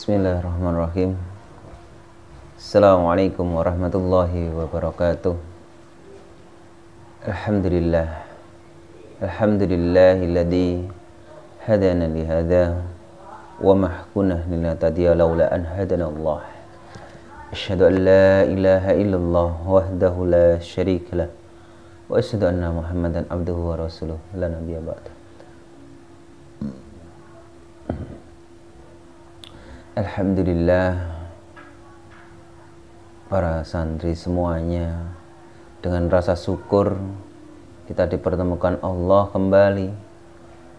Bismillahirrahmanirrahim. Assalamualaikum warahmatullahi wabarakatuh. Alhamdulillah. Alhamdulillahilladzi hadana lihada wa ma kunna linahtadiya laula an hadana Allah. Asyhadu an la ilaha illallah wahdahu la syarika lah wa asyhadu anna Muhammadan abduhu wa rasuluh la nabiyya ba'da. Alhamdulillah, para santri semuanya, dengan rasa syukur kita dipertemukan Allah kembali,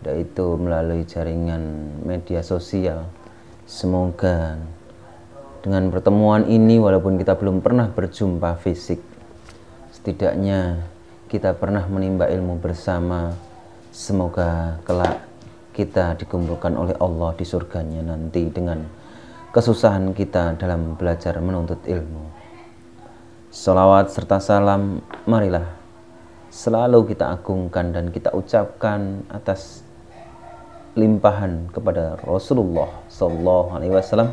yaitu melalui jaringan media sosial. Semoga dengan pertemuan ini, walaupun kita belum pernah berjumpa fisik, setidaknya kita pernah menimba ilmu bersama. Semoga kelak kita dikumpulkan oleh Allah di surganya nanti dengan kesusahan kita dalam belajar menuntut ilmu. Salawat serta salam marilah selalu kita agungkan dan kita ucapkan atas limpahan kepada Rasulullah Sallallahu Alaihi Wasallam,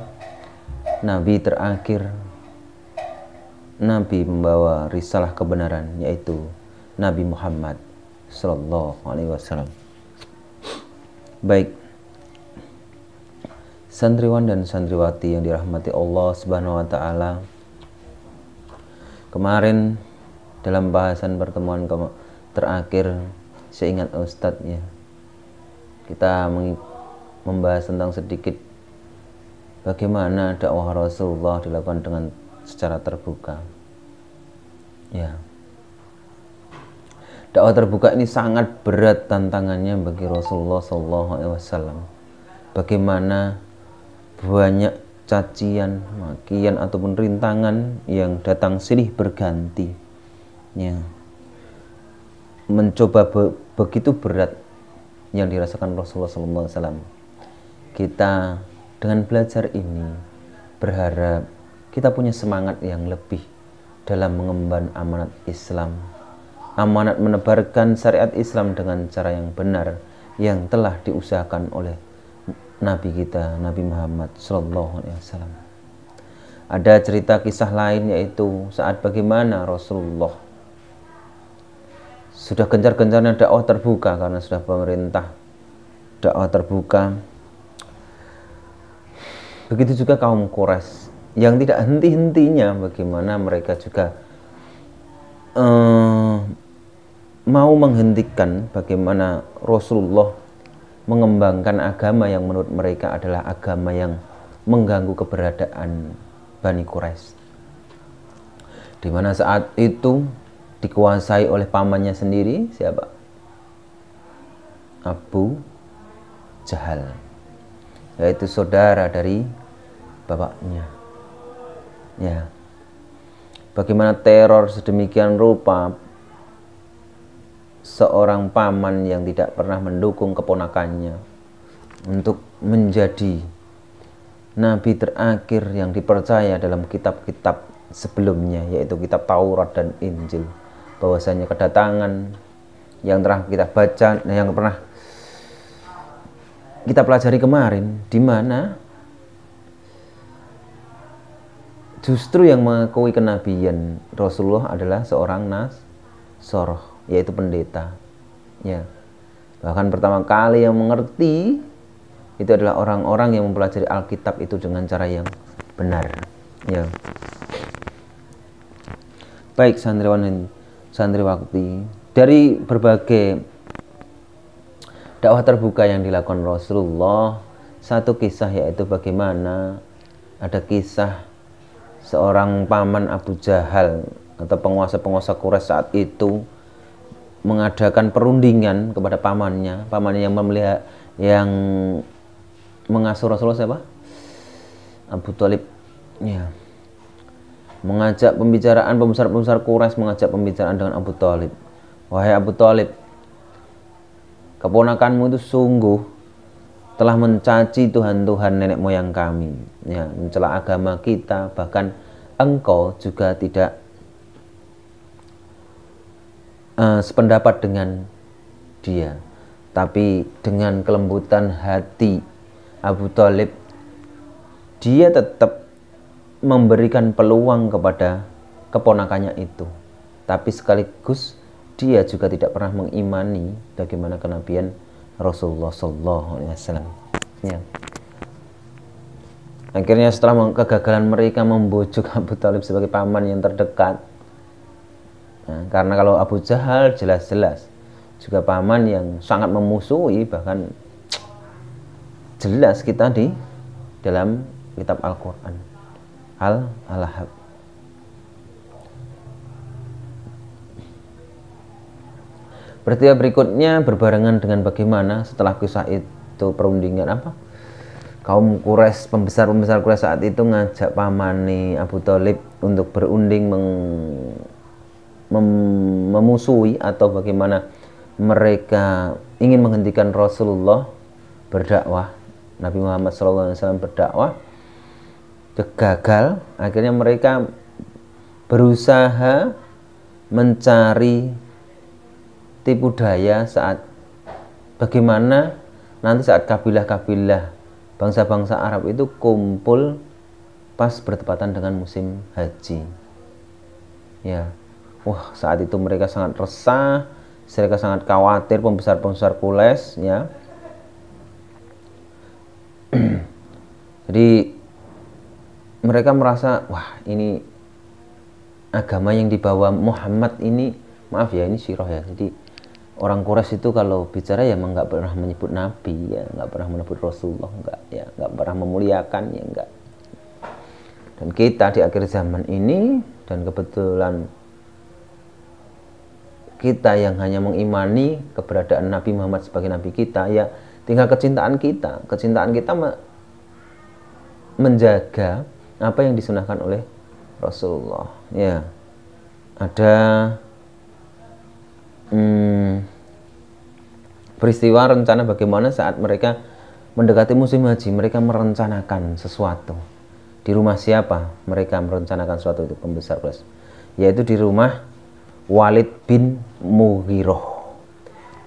Nabi terakhir, Nabi membawa risalah kebenaran, yaitu Nabi Muhammad Sallallahu Alaihi Wasallam. Baik, santriwan dan santriwati yang dirahmati Allah Subhanahu wa taala. Kemarin dalam bahasan pertemuan terakhir, saya ingat Ustadz ya, kita membahas tentang sedikit bagaimana dakwah Rasulullah dilakukan dengan secara terbuka. Ya. Dakwah terbuka ini sangat berat tantangannya bagi Rasulullah SAW. Bagaimana banyak cacian, makian ataupun rintangan yang datang silih berganti, ya, mencoba begitu berat yang dirasakan Rasulullah SAW. Kita dengan belajar ini berharap kita punya semangat yang lebih dalam mengemban amanat Islam, amanat menebarkan syariat Islam dengan cara yang benar yang telah diusahakan oleh Nabi kita, Nabi Muhammad Sallallahu Alaihi Wasallam. Ada cerita kisah lain, yaitu saat bagaimana Rasulullah sudah gencar-gencarnya dakwah terbuka karena sudah pemerintah dakwah terbuka. Begitu juga kaum Quraisy yang tidak henti-hentinya bagaimana mereka juga mau menghentikan bagaimana Rasulullah mengembangkan agama yang menurut mereka adalah agama yang mengganggu keberadaan Bani Quraisy, di mana saat itu dikuasai oleh pamannya sendiri, siapa? Abu Jahal, yaitu saudara dari bapaknya. Ya, bagaimana teror sedemikian rupa seorang paman yang tidak pernah mendukung keponakannya untuk menjadi nabi terakhir yang dipercaya dalam kitab-kitab sebelumnya, yaitu kitab Taurat dan Injil. Bahwasanya kedatangan yang telah kita baca, yang pernah kita pelajari kemarin, di mana justru yang mengakui kenabian Rasulullah adalah seorang Nasoroh, yaitu pendeta. Ya, bahkan pertama kali yang mengerti itu adalah orang-orang yang mempelajari Alkitab itu dengan cara yang benar. Ya, baik santriwan dan santriwati, dari berbagai dakwah terbuka yang dilakukan Rasulullah, satu kisah yaitu bagaimana ada kisah seorang paman Abu Jahal atau penguasa-penguasa Quraisy saat itu mengadakan perundingan kepada pamannya yang memelihara, yang mengasuh Rasulullah, siapa? Abu Thalib. Ya, mengajak pembicaraan, pembesar-pembesar Quraisy mengajak pembicaraan dengan Abu Thalib. Wahai Abu Thalib, keponakanmu itu sungguh telah mencaci Tuhan-Tuhan nenek moyang kami, ya, mencela agama kita, bahkan engkau juga tidak sependapat dengan dia. Tapi dengan kelembutan hati Abu Thalib dia tetap memberikan peluang kepada keponakannya itu, tapi sekaligus dia juga tidak pernah mengimani bagaimana kenabian Rasulullah SAW. Ya. Akhirnya setelah kegagalan mereka membujuk Abu Thalib sebagai paman yang terdekat, nah, karena kalau Abu Jahal jelas-jelas juga paman yang sangat memusuhi, bahkan jelas kita di dalam kitab Al-Quran Al-Ahzab. Peristiwa berikutnya berbarengan dengan bagaimana setelah kisah itu perundingan kaum Quraisy, pembesar-pembesar Quraisy saat itu ngajak pamane Abu Thalib untuk berunding memusuhi atau bagaimana mereka ingin menghentikan Rasulullah berdakwah, Nabi Muhammad SAW berdakwah. Gagal. Akhirnya mereka berusaha mencari tipu daya saat bagaimana nanti saat kabilah-kabilah bangsa-bangsa Arab itu kumpul pas bertepatan dengan musim haji. Ya, wah, saat itu mereka sangat resah, mereka sangat khawatir, pembesar-pembesar Quraisy, ya. Jadi mereka merasa, wah, ini agama yang dibawa Muhammad ini, maaf ya, ini syiroh ya. Jadi orang Quraisy itu kalau bicara ya emang nggak pernah menyebut Nabi, ya nggak pernah menyebut Rasulullah, nggak pernah memuliakan, ya nggak. Dan kita di akhir zaman ini, dan kebetulan kita yang hanya mengimani keberadaan Nabi Muhammad sebagai Nabi kita, ya tinggal kecintaan kita menjaga apa yang disunahkan oleh Rasulullah. Ya, ada peristiwa rencana bagaimana saat mereka mendekati musim haji, mereka merencanakan sesuatu. Di rumah siapa? Mereka merencanakan sesuatu itu pembesar Quraisy, yaitu di rumah Walid bin Mughirah,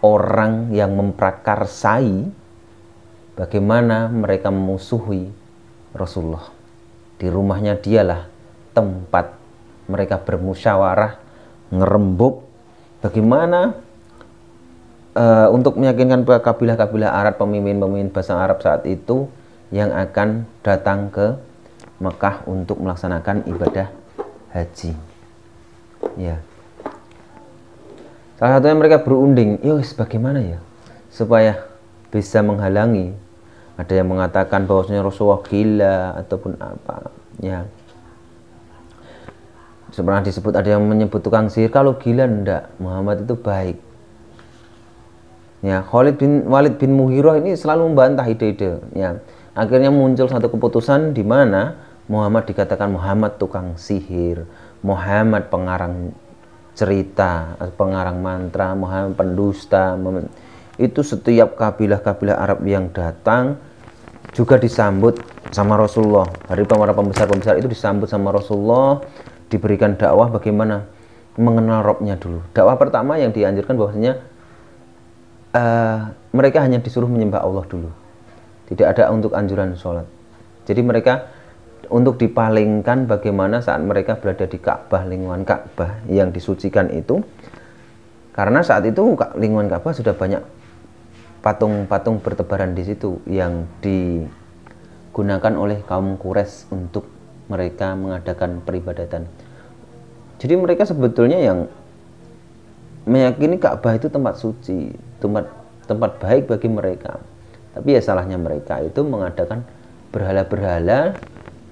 orang yang memprakarsai bagaimana mereka memusuhi Rasulullah. Di rumahnya dialah tempat mereka bermusyawarah, ngerembuk bagaimana untuk meyakinkan kabilah-kabilah Arab, pemimpin-pemimpin bangsa Arab saat itu yang akan datang ke Mekah untuk melaksanakan ibadah haji. Ya. Salah satunya mereka berunding, yos bagaimana ya supaya bisa menghalangi. Ada yang mengatakan bahwasanya Rasulullah gila ataupun apa, ya. Pernah disebut, ada yang menyebut tukang sihir. Kalau gila enggak, Muhammad itu baik. Ya, Walid bin Mughirah ini selalu membantah ide-ide. Ya, akhirnya muncul satu keputusan di mana Muhammad dikatakan Muhammad tukang sihir, Muhammad pengarang cerita, pengarang mantra, Muhammad pendusta. Itu setiap kabilah-kabilah Arab yang datang juga disambut sama Rasulullah. Dari para pembesar-pembesar itu disambut sama Rasulullah, diberikan dakwah bagaimana mengenal Robnya dulu. Dakwah pertama yang dianjurkan bahwasanya mereka hanya disuruh menyembah Allah dulu, tidak ada untuk anjuran sholat. Jadi mereka untuk dipalingkan bagaimana saat mereka berada di Ka'bah, lingkungan Ka'bah yang disucikan itu, karena saat itu lingkungan Ka'bah sudah banyak patung-patung bertebaran di situ yang digunakan oleh kaum Quraisy untuk mereka mengadakan peribadatan. Jadi mereka sebetulnya yang meyakini Ka'bah itu tempat suci, tempat baik bagi mereka. Tapi ya salahnya mereka itu mengadakan berhala-berhala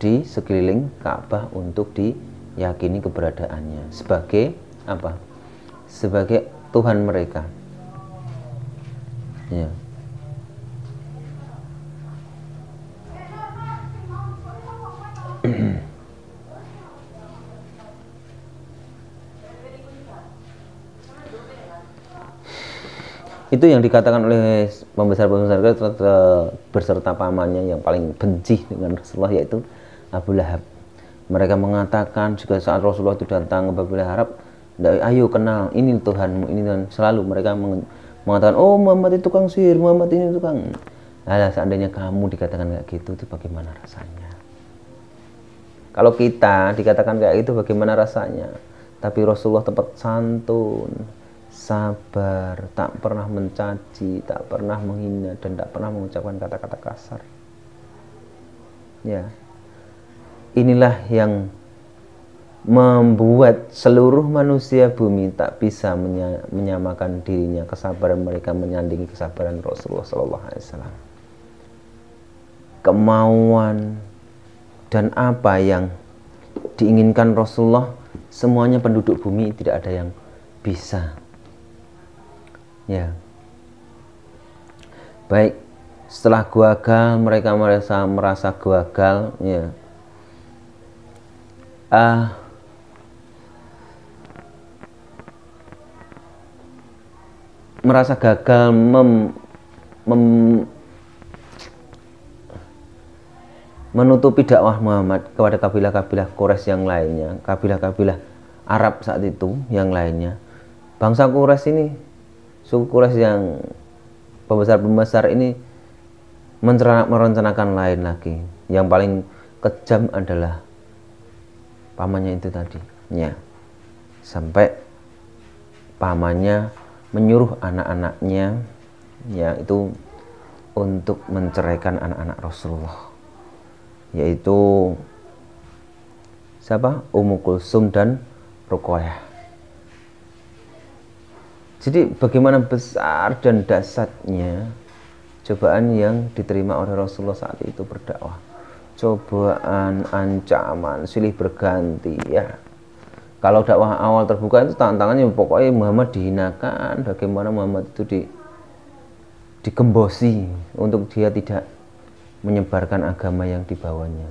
di sekeliling Ka'bah untuk diyakini keberadaannya sebagai apa? Sebagai Tuhan mereka. Ya. Itu yang dikatakan oleh pembesar-pembesar berserta pamannya yang paling benci dengan Rasulullah, yaitu Abu Lahab. Mereka mengatakan juga saat Rasulullah itu datang ke kabilah Arab, ayo kenal, ini Tuhanmu, ini Tuhan. Selalu mereka mengatakan, oh Muhammad itu tukang sihir, Muhammad ini tukang. Alah, seandainya kamu dikatakan kayak gitu, itu bagaimana rasanya? Kalau kita dikatakan kayak itu bagaimana rasanya? Tapi Rasulullah tetap santun, sabar, tak pernah mencaci, tak pernah menghina, dan tak pernah mengucapkan kata-kata kasar. Ya, inilah yang membuat seluruh manusia bumi tak bisa menyamakan dirinya, kesabaran mereka menyandingi kesabaran Rasulullah SAW. Kemauan dan apa yang diinginkan Rasulullah, semuanya penduduk bumi tidak ada yang bisa. Ya, baik, setelah gagal mereka merasa gagal, ya. Merasa gagal menutupi dakwah Muhammad kepada kabilah-kabilah Quraisy yang lainnya, kabilah-kabilah Arab saat itu yang lainnya. Bangsa Quraisy ini, suku Quraisy yang pembesar-pembesar ini merencanakan lain lagi. Yang paling kejam adalah pamannya itu tadi, ya. Sampai pamannya menyuruh anak-anaknya, ya, itu untuk menceraikan anak-anak Rasulullah, yaitu siapa? Ummu Kulsum dan Ruqayyah. Jadi bagaimana besar dan dahsyatnya cobaan yang diterima oleh Rasulullah saat itu berdakwah. Cobaan, ancaman, silih berganti, ya. Kalau dakwah awal terbuka itu tantangannya pokoknya Muhammad dihinakan, bagaimana Muhammad itu digembosi untuk dia tidak menyebarkan agama yang dibawanya.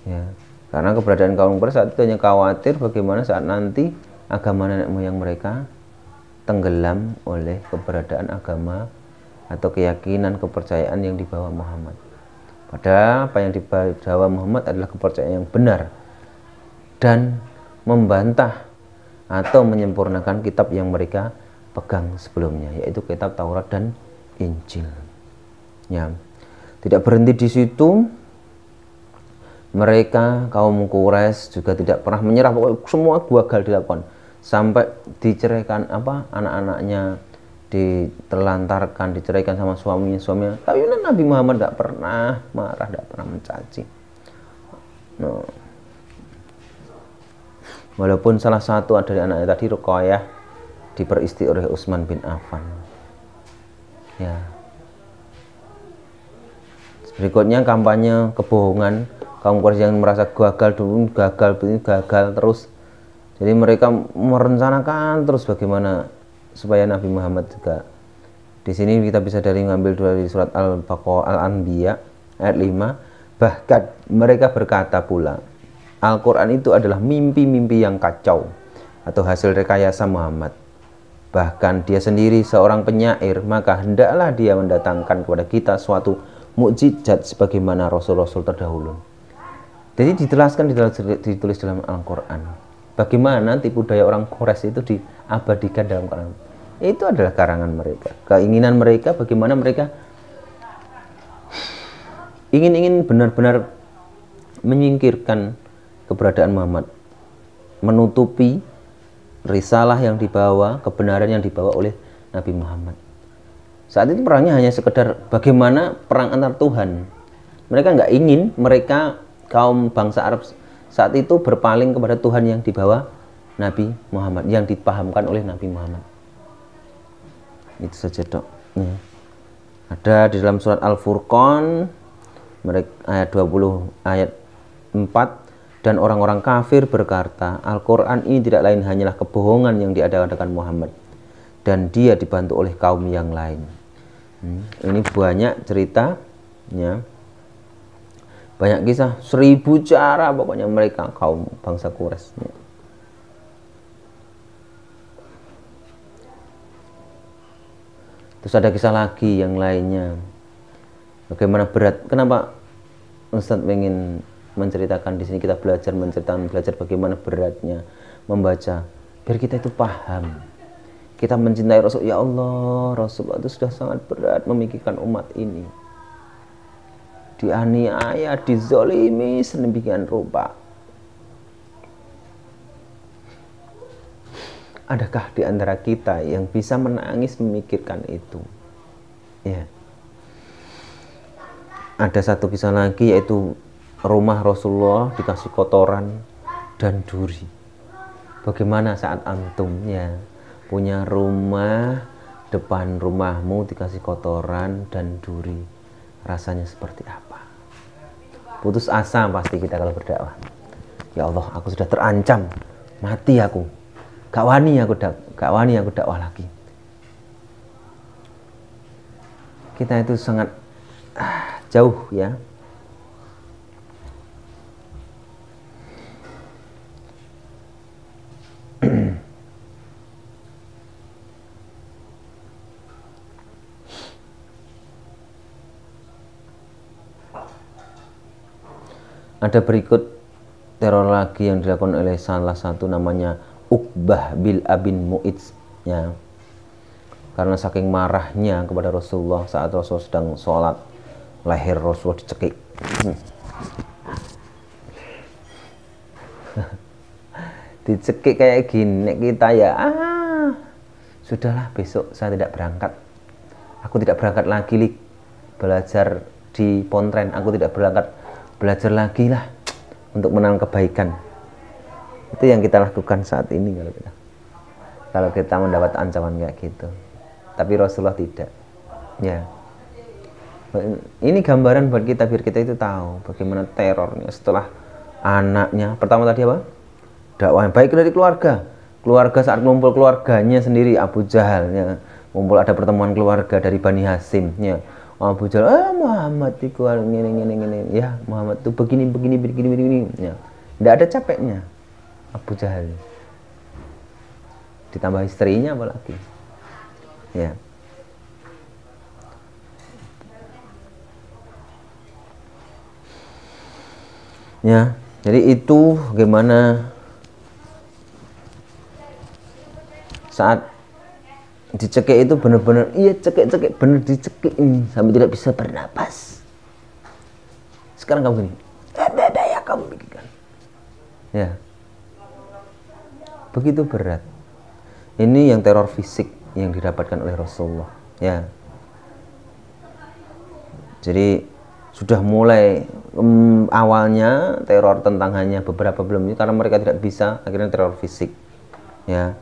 Ya, karena keberadaan kaum Quraisy saat itu hanya khawatir bagaimana saat nanti agama nenek moyang mereka tenggelam oleh keberadaan agama atau keyakinan, kepercayaan yang dibawa Muhammad. Padahal apa yang dibawa Muhammad adalah kepercayaan yang benar dan membantah atau menyempurnakan kitab yang mereka pegang sebelumnya, yaitu kitab Taurat dan Injil. Ya, tidak berhenti di situ. Mereka kaum Quraisy juga tidak pernah menyerah, pokoknya semua gagal dilakukan sampai diceraikan anak-anaknya, ditelantarkan, diceraikan sama suaminya. Tapi Nabi Muhammad tidak pernah marah, tidak pernah mencaci. No. Walaupun salah satu dari anaknya tadi, Ruqayyah, diperisti oleh Utsman bin Affan. Ya. Berikutnya kampanye kebohongan kaum Quraisy yang merasa gagal dulu, gagal terus. Jadi mereka merencanakan terus bagaimana supaya Nabi Muhammad juga. Di sini kita bisa ngambil dari surat Al-Anbiya ayat 5. Bahkan mereka berkata pula, Al-Quran itu adalah mimpi-mimpi yang kacau atau hasil rekayasa Muhammad. Bahkan dia sendiri seorang penyair, maka hendaklah dia mendatangkan kepada kita suatu mukjizat sebagaimana rasul-rasul terdahulu. Jadi ditulis dalam Al-Quran. Bagaimana tipu daya orang Quraisy itu diabadikan dalam Quran. Itu adalah karangan mereka. Keinginan mereka bagaimana mereka ingin benar-benar menyingkirkan keberadaan Muhammad, menutupi risalah yang dibawa, kebenaran yang dibawa oleh Nabi Muhammad. Saat itu perangnya hanya sekedar bagaimana perang antar Tuhan. Mereka nggak ingin mereka kaum bangsa Arab saat itu berpaling kepada Tuhan yang dibawa Nabi Muhammad, yang dipahamkan oleh Nabi Muhammad. Itu saja, Dok. Ya. Ada di dalam surat Al-Furqan ayat 20 ayat 4. Dan orang-orang kafir berkata, Al-Quran ini tidak lain hanyalah kebohongan yang diadakan Muhammad, dan dia dibantu oleh kaum yang lain. Ini banyak ceritanya, banyak kisah, 1000 cara pokoknya mereka kaum bangsa Quraisy. Terus ada kisah lagi yang lainnya, bagaimana berat. Kenapa Ustadz ingin menceritakan di sini, kita belajar bagaimana beratnya membaca, biar kita itu paham, kita mencintai Rasul. Ya Allah, Rasulullah itu sudah sangat berat memikirkan umat ini. dianiaya, dizolimi sedemikian rupa. Adakah di antara kita yang bisa menangis memikirkan itu? Ya. Ada satu kisah lagi, yaitu rumah Rasulullah dikasih kotoran dan duri. Bagaimana saat antum ya punya rumah, depan rumahmu dikasih kotoran dan duri, rasanya seperti apa? Putus asa pasti kita kalau berdakwah. Ya Allah, aku sudah terancam, mati aku. Gak wani aku dakwah lagi. Kita itu sangat jauh ya. Ada berikut teror lagi yang dilakukan oleh salah satu namanya Uqbah bin Abin Mu'idz ya. Karena saking marahnya kepada Rasulullah saat Rasul sedang sholat, leher Rasulullah dicekik. Dicekik kayak gini kita ya, sudahlah besok saya tidak berangkat. Aku tidak berangkat lagi belajar di Pontren. Aku tidak berangkat belajar lagi lah untuk menang kebaikan. Itu yang kita lakukan saat ini kalau kita mendapat ancaman kayak gitu. Tapi Rasulullah tidak. Ya. Ini gambaran buat kita biar kita itu tahu bagaimana terornya setelah anaknya. Pertama tadi apa? Dakwah yang baik dari keluarga. Keluarga saat ngumpul keluarganya sendiri, Abu Jahal ya. Ngumpul ada pertemuan keluarga dari Bani Hasim ya. Abu Jahal, Muhammad itu gini ya, Muhammad itu begini ya. Tidak ada capeknya Abu Jahal. Ditambah istrinya apalagi. Ya. Ya, jadi itu bagaimana saat dicekik itu benar-benar cekik benar dicekik ini sampai tidak bisa bernapas. Sekarang kamu gini, ya kamu pikirkan. Ya, begitu berat. Ini yang teror fisik yang didapatkan oleh Rasulullah. Ya, jadi sudah mulai awalnya teror tentang hanya beberapa bulan ini karena mereka tidak bisa, akhirnya teror fisik. Ya.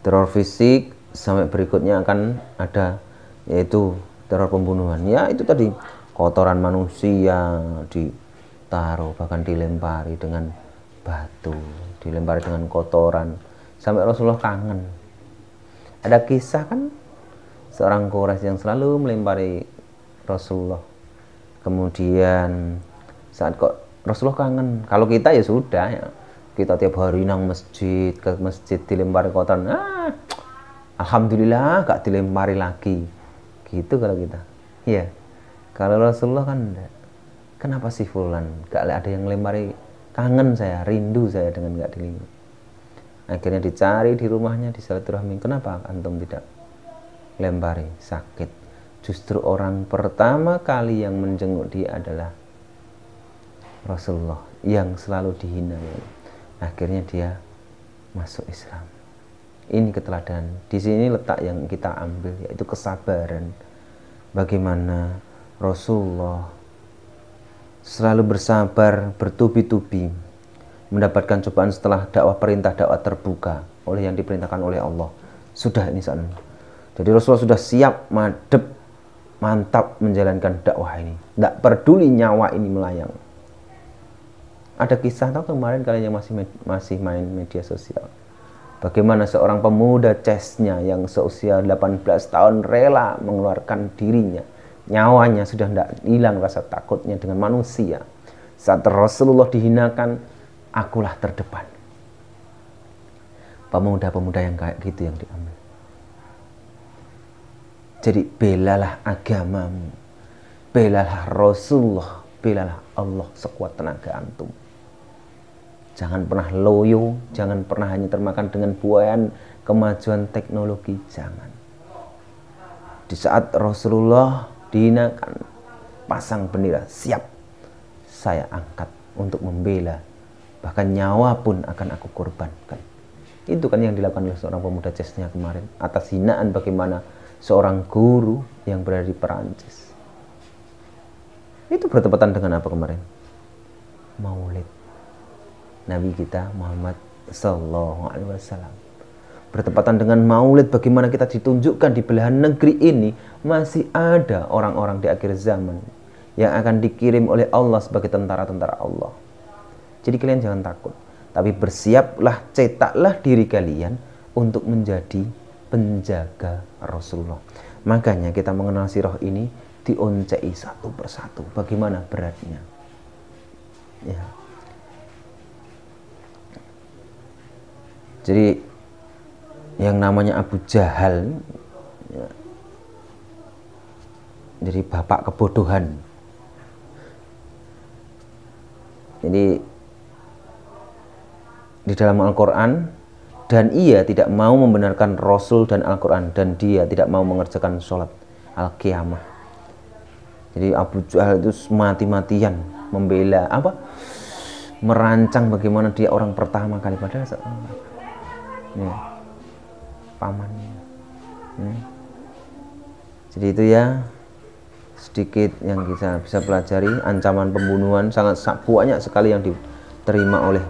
Teror fisik sampai berikutnya akan ada yaitu teror pembunuhan. Ya itu tadi kotoran manusia ditaruh bahkan dilempari dengan batu, dilempari dengan kotoran sampai Rasulullah kangen. Ada kisah kan seorang Quraisy yang selalu melempari Rasulullah. Kemudian saat kok Rasulullah kangen. Kalau kita ya sudah ya. Kita tiap hari nang masjid, ke masjid dilempari kotoran, alhamdulillah gak dilempari lagi. Gitu kalau kita. Iya. Kalau Rasulullah kan enggak. Kenapa sih fulan? Gak ada yang lempari, kangen saya, rindu saya dengan gak dilempari. Akhirnya dicari di rumahnya, di silaturahmi. Kenapa antum tidak lempari? Sakit. Justru orang pertama kali yang menjenguk dia adalah Rasulullah yang selalu dihina. Akhirnya dia masuk Islam. Ini keteladanan. Di sini letak yang kita ambil, yaitu kesabaran. Bagaimana Rasulullah selalu bersabar, bertubi-tubi mendapatkan cobaan setelah perintah dakwah terbuka oleh yang diperintahkan oleh Allah. Sudah ini saatnya. Jadi Rasulullah sudah siap, madep, mantap menjalankan dakwah ini. Tidak peduli nyawa ini melayang. Ada kisah tahu kemarin kalian yang masih main media sosial. Bagaimana seorang pemuda CES-nya yang seusia 18 tahun rela mengeluarkan dirinya. Nyawanya sudah tidak hilang rasa takutnya dengan manusia. Saat Rasulullah dihinakan, akulah terdepan. Pemuda-pemuda yang kayak gitu yang diambil. Jadi belalah agamamu. Belalah Rasulullah. Belalah Allah sekuat tenaga antum. Jangan pernah loyo, jangan pernah hanya termakan dengan buayan kemajuan teknologi, jangan. Di saat Rasulullah dihinakan, pasang bendera, siap saya angkat untuk membela, bahkan nyawa pun akan aku korbankan. Itu kan yang dilakukan oleh seorang pemuda Chechnya kemarin atas hinaan bagaimana seorang guru yang berada di Perancis. Itu bertepatan dengan apa kemarin? Maulid Nabi kita Muhammad Sallallahu Alaihi Wasallam. Bertepatan dengan Maulid, bagaimana kita ditunjukkan di belahan negeri ini masih ada orang-orang di akhir zaman yang akan dikirim oleh Allah sebagai tentara-tentara Allah. Jadi kalian jangan takut, tapi bersiaplah, cetaklah diri kalian untuk menjadi penjaga Rasulullah. Makanya kita mengenal sirah ini dioncei satu persatu, bagaimana beratnya. Ya. Jadi yang namanya Abu Jahal, ya, jadi bapak kebodohan. Jadi di dalam Al-Quran, dan ia tidak mau membenarkan Rasul dan Al-Quran, dan dia tidak mau mengerjakan sholat Al-Qiyamah. Jadi Abu Jahal itu mati-matian membela apa? Merancang bagaimana dia orang pertama kali, padahal ya, pamannya. Jadi itu ya sedikit yang kita bisa pelajari. Ancaman pembunuhan sangat banyak sekali yang diterima oleh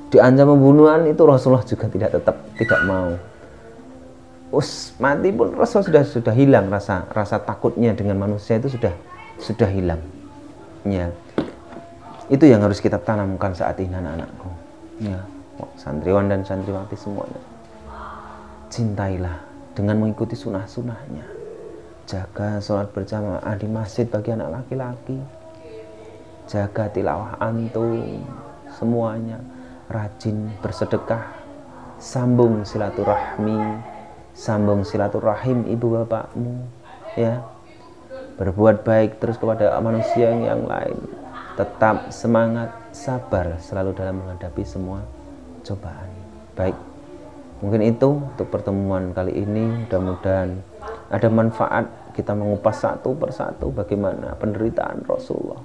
diancam pembunuhan itu Rasulullah juga tidak mau. Mati pun Rasul sudah hilang, rasa takutnya dengan manusia itu sudah hilang. Ya. Itu yang harus kita tanamkan saat ini anak-anakku. Ya. Santriwan dan santriwati semuanya, cintailah dengan mengikuti sunnah-sunnahnya. Jaga sholat berjamaah di masjid bagi anak laki-laki, jaga tilawah antum semuanya, rajin bersedekah, sambung silaturahmi, sambung silaturahim ibu bapakmu, ya, berbuat baik terus kepada manusia yang lain, tetap semangat, sabar selalu dalam menghadapi semua cobaan. Baik, mungkin itu untuk pertemuan kali ini. Mudah-mudahan ada manfaat, kita mengupas satu persatu bagaimana penderitaan Rasulullah.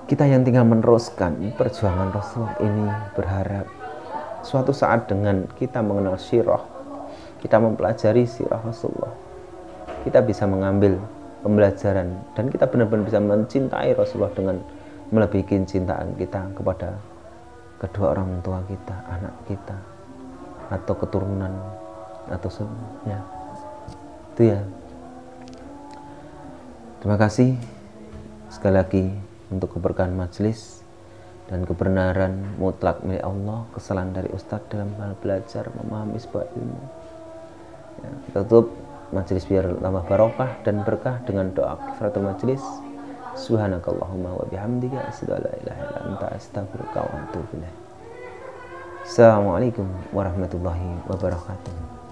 Kita yang tinggal meneruskan perjuangan Rasulullah ini berharap suatu saat dengan kita mengenal sirah, kita mempelajari sirah Rasulullah, kita bisa mengambil pembelajaran dan kita benar-benar bisa mencintai Rasulullah dengan melebihi kecintaan kita kepada kedua orang tua kita, anak kita, atau keturunan, atau semuanya. Itu ya. Terima kasih sekali lagi untuk keberkahan majelis dan kebenaran mutlak milik Allah, kesalahan dari Ustadz dalam hal belajar memahami sebuah ilmu. Ya, kita tutup majelis biar tambah barokah dan berkah dengan doa kifaratul majelis. Subhanakallahumma wa bihamdika asyhadu an la ilaha illa anta astaghfiruka wa atubu ilaik. Assalamualaikum warahmatullahi wabarakatuh.